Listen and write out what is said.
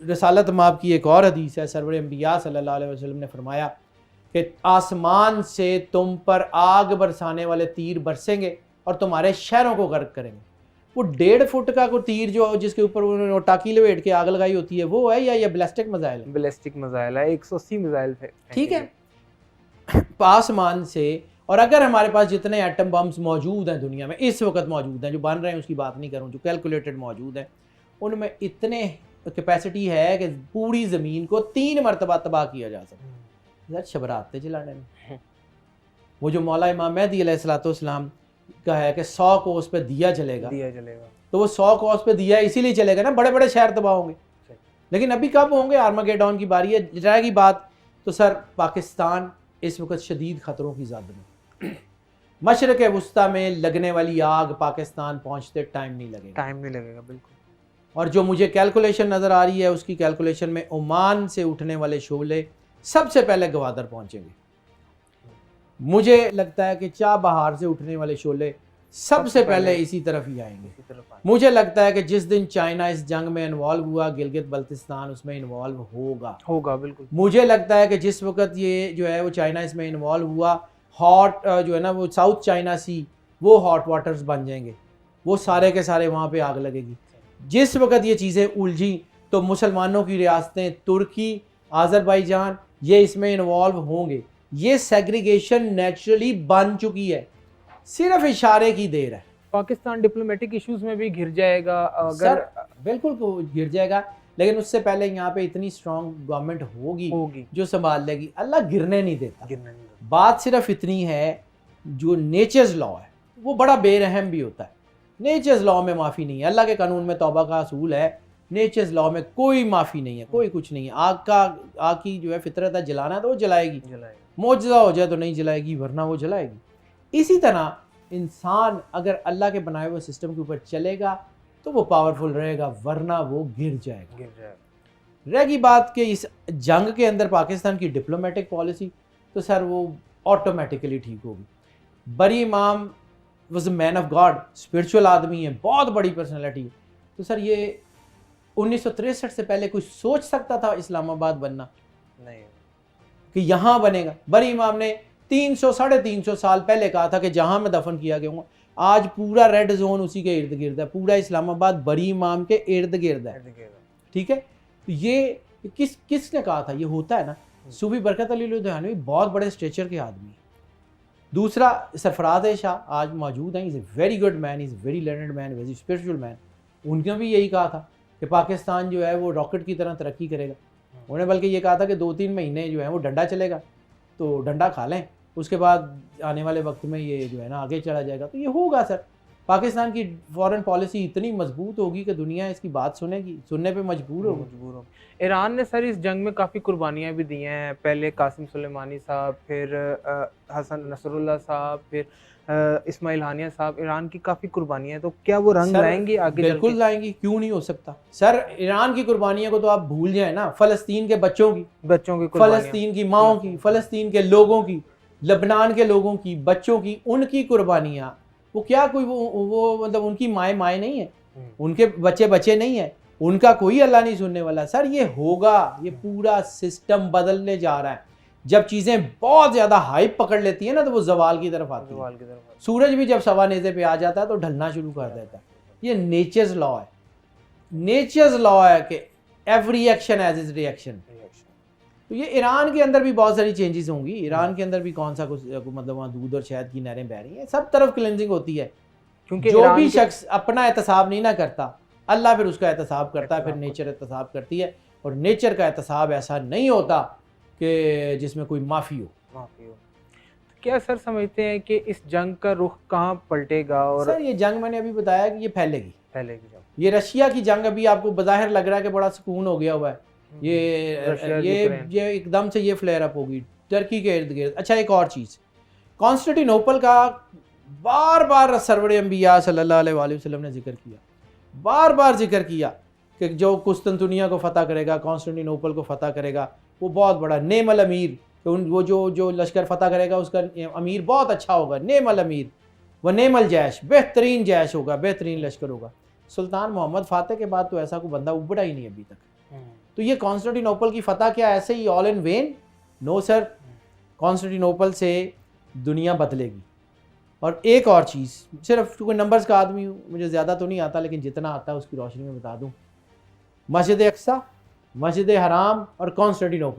रसालत माब की एक और हदीस है, सरवर अंबिया सल्लल्लाहु अलैहि वसल्लम ने फरमाया कि आसमान से तुम पर आग बरसाने वाले तीर बरसेंगे और तुम्हारे शहरों को गर्क करेंगे। वो 1.5 फुट का कोई तीर जो जिसके ऊपर उन्होंने टाकी लपेट के आग लगाई होती है वो है, या ये बैलिस्टिक मिसाइल है? बैलिस्टिक मिसाइल है, 180 मिसाइल थे। ठीक है, आसमान से। और अगर हमारे पास जितने एटम बम्स मौजूद हैं दुनिया में इस वक्त मौजूद हैं, जो बन रहे हैं उसकी बात नहीं करूँ, जो कैलकुलेटेड मौजूद हैं, उनमें इतने कैपेसिटी है कि पूरी ज़मीन को 3 मरतबा तबाह किया जा सकता है शबराते जलाने में। वो जो मौला इमाम मेहदी अलैहिस्सलाम का है कि 100 कोस पे दिया जलेगा, तो वो 100 कोस पे दिया इसीलिए चलेगा ना, बड़े बड़े शहर तबाह होंगे। लेकिन अभी कब होंगे? आर्मागेडॉन की बारी है, रहेगी बात। तो सर पाकिस्तान इस वक्त शदीद ख़तरों की ज़द में, मशरक़ वस्ता में लगने वाली आग पाकिस्तान पहुँचते टाइम नहीं लगेगा, बिल्कुल। और जो मुझे कैलकुलेशन नज़र आ रही है उसकी कैलकुलेशन में ओमान से उठने वाले शोले सबसे पहले गवादर पहुँचेंगे। मुझे लगता है कि चाबहार से उठने वाले शोले सबसे पहले इसी तरफ ही आएंगे। मुझे लगता है कि जिस दिन चाइना इस जंग में इन्वॉल्व हुआ, गिलगित बल्तिस्तान उसमें इन्वॉल्व होगा बिल्कुल। मुझे लगता है कि जिस वक्त ये जो है वो चाइना इसमें इन्वॉल्व हुआ, हॉट जो है ना वो साउथ चाइना सी, वो हॉट वाटर्स बन जाएंगे, वो सारे के सारे वहाँ पे आग लगेगी। जिस वक्त ये चीज़ें उलझी तो मुसलमानों की रियासतें तुर्की, आज़रबाईजान ये इसमें इन्वॉल्व होंगे। ये सेग्रीगेशन नेचुरली बन चुकी है, सिर्फ इशारे की देर है। पाकिस्तान डिप्लोमेटिक इश्यूज में भी घिर जाएगा अगर सर, बिल्कुल घिर जाएगा, लेकिन उससे पहले यहाँ पे इतनी स्ट्रॉन्ग गवर्नमेंट होगी जो संभाल लेगी। अल्लाह गिरने नहीं देता। बात सिर्फ इतनी है, जो नेचर्स लॉ है वो बड़ा बेरहम भी होता है। नेचर्स लॉ में माफ़ी नहीं है, अल्लाह के कानून में तौबा का असूल है, नेचर्स लॉ में कोई माफ़ी नहीं है, कोई कुछ नहीं है। आग की जो है फितरत है, जलाना तो वो जलाएगी, मौजज़ा हो जाए तो नहीं जलाएगी, वरना वो जलाएगी। इसी तरह इंसान अगर अल्लाह के बनाए हुए सिस्टम के ऊपर चलेगा तो वो पावरफुल रहेगा, वरना वो गिर जाएगा। रहेगी बात कि इस जंग के अंदर पाकिस्तान की डिप्लोमेटिक पॉलिसी, तो सर वो ऑटोमेटिकली ठीक होगी। बरी इमाम was a man of God, spiritual आदमी है, बहुत बड़ी पर्सनैलिटी है। तो सर ये 1963 से पहले कोई सोच सकता था इस्लामाबाद बनना? नहीं, कि यहाँ बनेगा। बरी इमाम ने 300-350 साल पहले कहा था कि जहाँ मैं दफन किया गया हूँ, आज पूरा रेड जोन उसी के इर्द गिर्द है, पूरा इस्लामाबाद बरी इमाम के इर्द गिर्द है। ठीक है, तो ये किसने कहा था? ये होता है ना। सूफी बरकत अली लुधियानवी बहुत बड़े स्ट्रेचर के आदमी हैं। दूसरा सरफराज शाह आज मौजूद हैं, is a very good man, is very learned man, very spiritual man. उन्होंने भी यही कहा था कि पाकिस्तान जो है वो रॉकेट की तरह तरक्की करेगा। उन्होंने बल्कि ये कहा था कि 2-3 महीने जो है वो डंडा चलेगा, तो डंडा खा लें, उसके बाद आने वाले वक्त में ये जो है ना आगे चला जाएगा। तो ये होगा सर, पाकिस्तान की फॉरेन पॉलिसी इतनी मजबूत होगी कि दुनिया इसकी बात सुनेगी, सुनने पे मजबूर होगी। ईरान ने सर इस जंग में काफ़ी कुर्बानियाँ भी दी हैं, पहले कासिम सुलेमानी साहब, फिर हसन नसरुल्लाह साहब, फिर इस्माइल हानिया साहब, ईरान की काफ़ी कुर्बानियाँ, तो क्या वो रंग लाएंगी आगे? बिल्कुल लाएंगी, क्यों नहीं हो सकता सर। ईरान की कुर्बानियों को तो आप भूल जाए ना, फ़लस्तीन के बच्चों की, फ़लस्तीन की माओं की, फ़लस्तीन के लोगों की, लबनान के लोगों की, बच्चों की, उनकी कुर्बानियाँ, वो क्या कोई वो मतलब उनकी माए नहीं है, उनके बच्चे नहीं है, उनका कोई अल्लाह नहीं सुनने वाला। सर ये होगा, ये पूरा सिस्टम बदलने जा रहा है। जब चीज़ें बहुत ज़्यादा हाइप पकड़ लेती है ना तो वो जवाल की तरफ आती है। सूरज भी जब सवा नेज़े पे आ जाता है तो ढलना शुरू कर देता है। ये नेचर्स लॉ है, नेचर्स लॉ है कि every action has its reaction. तो ये ईरान के अंदर भी बहुत सारी चेंजेस होंगी। ईरान के अंदर भी कौन सा कुछ मतलब वहाँ दूध और शहद की नहरें बह रही हैं, सब तरफ क्लेंजिंग होती है, क्योंकि जो भी शख्स अपना एहतसाब नहीं ना करता, अल्लाह फिर उसका एहतसाब करता है, फिर नेचर एहतसाब करती है। और नेचर का एहतसाब ऐसा नहीं होता कि जिसमें कोई माफ़ी हो। क्या सर समझते हैं कि इस जंग का रुख कहाँ पलटेगा? और सर ये जंग मैंने अभी बताया कि ये फैलेगी जंग। ये रशिया की जंग अभी आपको बज़ाहिर लग रहा है कि बड़ा सुकून हो गया हुआ है, ये एकदम से ये फ्लेयर अप होगी टर्की के इर्द गिर्द। अच्छा, एक और चीज़, कॉन्स्टेंटिनोपल का बार बार सरवर अंबिया सल्लल्लाहु अलैहि वसल्लम ने जिक्र किया, बार बार जिक्र किया कि जो कुस्तुनतुनिया को फ़तह करेगा, कॉन्स्टेंटिनोपल को फ़तह करेगा, वो बहुत बड़ा नेमल अमीर, वो जो लश्कर फ़तह करेगा उसका अमीर बहुत अच्छा होगा, नेमल अमीर, वह नेमल जैश, बेहतरीन जैश होगा, बेहतरीन लश्कर होगा। सुल्तान मोहम्मद फ़ातह के बाद तो ऐसा कोई बंदा उभरा ही नहीं अभी तक। तो ये कॉन्स्टेंटिनोपल की फतह क्या ऐसे ही all in vain? No sir, Constantinople से दुनिया बदलेगी। और एक और चीज़, सिर्फ कोई नंबर्स का आदमी हूँ, मुझे ज़्यादा तो नहीं आता, लेकिन जितना आता है उसकी रोशनी में बता दूँ, मस्जिद अक्सा, मस्जिद हराम और कॉन्स्टेंटिनोपल